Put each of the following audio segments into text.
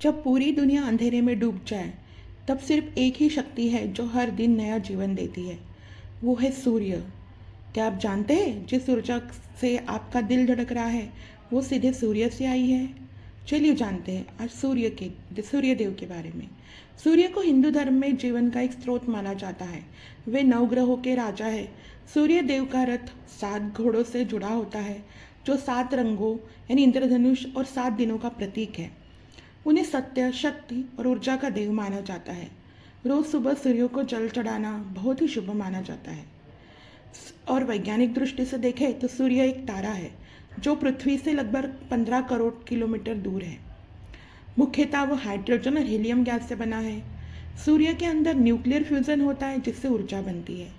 जब पूरी दुनिया अंधेरे में डूब जाए, तब सिर्फ एक ही शक्ति है जो हर दिन नया जीवन देती है। वो है सूर्य। क्या आप जानते हैं जिस ऊर्जा से आपका दिल धड़क रहा है, वो सीधे सूर्य से आई है? चलिए जानते हैं आज सूर्य देव के बारे में। सूर्य को हिंदू धर्म में जीवन का एक स्रोत माना जाता है। वे नवग्रहों के राजा है। सूर्य देव का रथ 7 घोड़ों से जुड़ा होता है, जो 7 रंगों यानी इंद्रधनुष और 7 दिनों का प्रतीक है। उन्हें सत्य, शक्ति और ऊर्जा का देव माना जाता है। रोज सुबह सूर्य को जल चढ़ाना बहुत ही शुभ माना जाता है। और वैज्ञानिक दृष्टि से देखें तो सूर्य एक तारा है जो पृथ्वी से लगभग 15 करोड़ किलोमीटर दूर है। मुख्यतः वो हाइड्रोजन और हीलियम गैस से बना है। सूर्य के अंदर न्यूक्लियर फ्यूजन होता है जिससे ऊर्जा बनती है।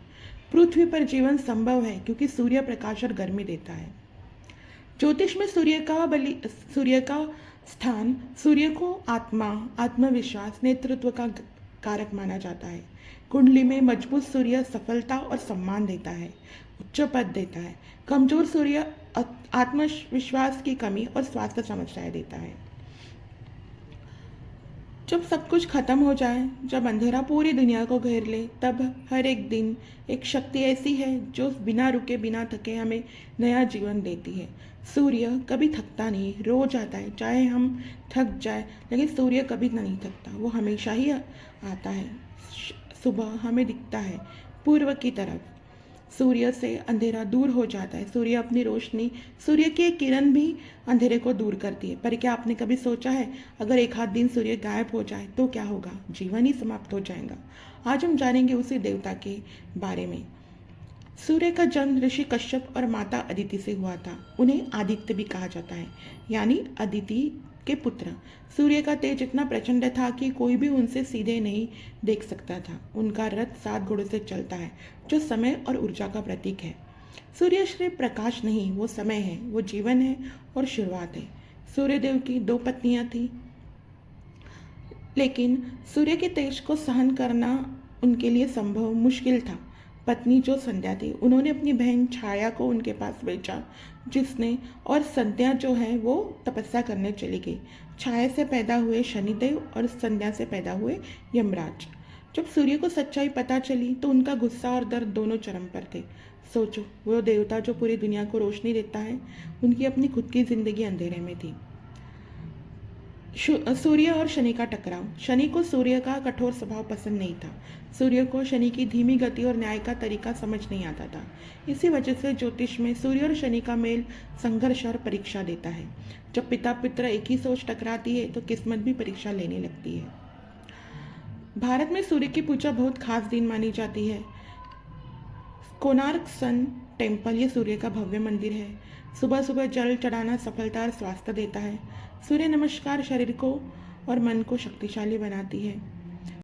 पृथ्वी पर जीवन संभव है क्योंकि सूर्य प्रकाश और गर्मी देता है। ज्योतिष में सूर्य का स्थान सूर्य को आत्मा, आत्मविश्वास, नेतृत्व का कारक माना जाता है। कुंडली में मजबूत सूर्य सफलता और सम्मान देता है, उच्च पद देता है। कमजोर सूर्य आत्मविश्वास की कमी और स्वास्थ्य समस्याएं देता है। जब सब कुछ खत्म हो जाए, जब अंधेरा पूरी दुनिया को घेर ले, तब हर एक दिन एक शक्ति ऐसी है जो बिना रुके बिना थके हमें नया जीवन देती है। सूर्य कभी थकता नहीं, रोज आता है। चाहे हम थक जाए, लेकिन सूर्य कभी नहीं थकता। वो हमेशा ही आता है। सुबह हमें दिखता है पूर्व की तरफ। सूर्य से अंधेरा दूर हो जाता है। सूर्य की एक किरण भी अंधेरे को दूर करती है। पर क्या आपने कभी सोचा है, अगर एक आध दिन सूर्य गायब हो जाए तो क्या होगा? जीवन ही समाप्त हो जाएगा। आज हम जानेंगे उसी देवता के बारे में। सूर्य का जन्म ऋषि कश्यप और माता अदिति से हुआ था। उन्हें आदित्य भी कहा जाता है, यानी अदिति के पुत्र। सूर्य का तेज इतना प्रचंड था कि कोई भी उनसे सीधे नहीं देख सकता था। उनका रथ 7 घोड़ों से चलता है, जो समय और ऊर्जा का प्रतीक है। सूर्य सिर्फ प्रकाश नहीं, वो समय है, वो जीवन है और शुरुआत है। सूर्यदेव की 2 पत्नियां थी, लेकिन सूर्य के तेज को सहन करना उनके लिए संभव मुश्किल था। पत्नी जो संध्या थी, उन्होंने अपनी बहन छाया को उनके पास भेजा, और संध्या जो है वो तपस्या करने चली गई। छाया से पैदा हुए शनिदेव और संध्या से पैदा हुए यमराज। जब सूर्य को सच्चाई पता चली तो उनका गुस्सा और दर्द दोनों चरम पर थे। सोचो, वो देवता जो पूरी दुनिया को रोशनी देता है, उनकी अपनी खुद की जिंदगी अंधेरे में थी। सूर्य और शनि का टकराव। शनि को सूर्य का कठोर स्वभाव पसंद नहीं था। सूर्य को शनि की धीमी गति और न्याय का तरीका समझ नहीं आता था। इसी वजह से ज्योतिष में सूर्य और शनि का मेल संघर्ष और परीक्षा देता है। जब पिता पुत्र एक ही सोच टकराती है तो किस्मत भी परीक्षा लेने लगती है। भारत में सूर्य की पूजा बहुत खास दिन मानी जाती है। कोणार्क सन टेम्पल ये सूर्य का भव्य मंदिर है। सुबह सुबह जल चढ़ाना सफलता और स्वास्थ्य देता है। सूर्य नमस्कार शरीर को और मन को शक्तिशाली बनाती है।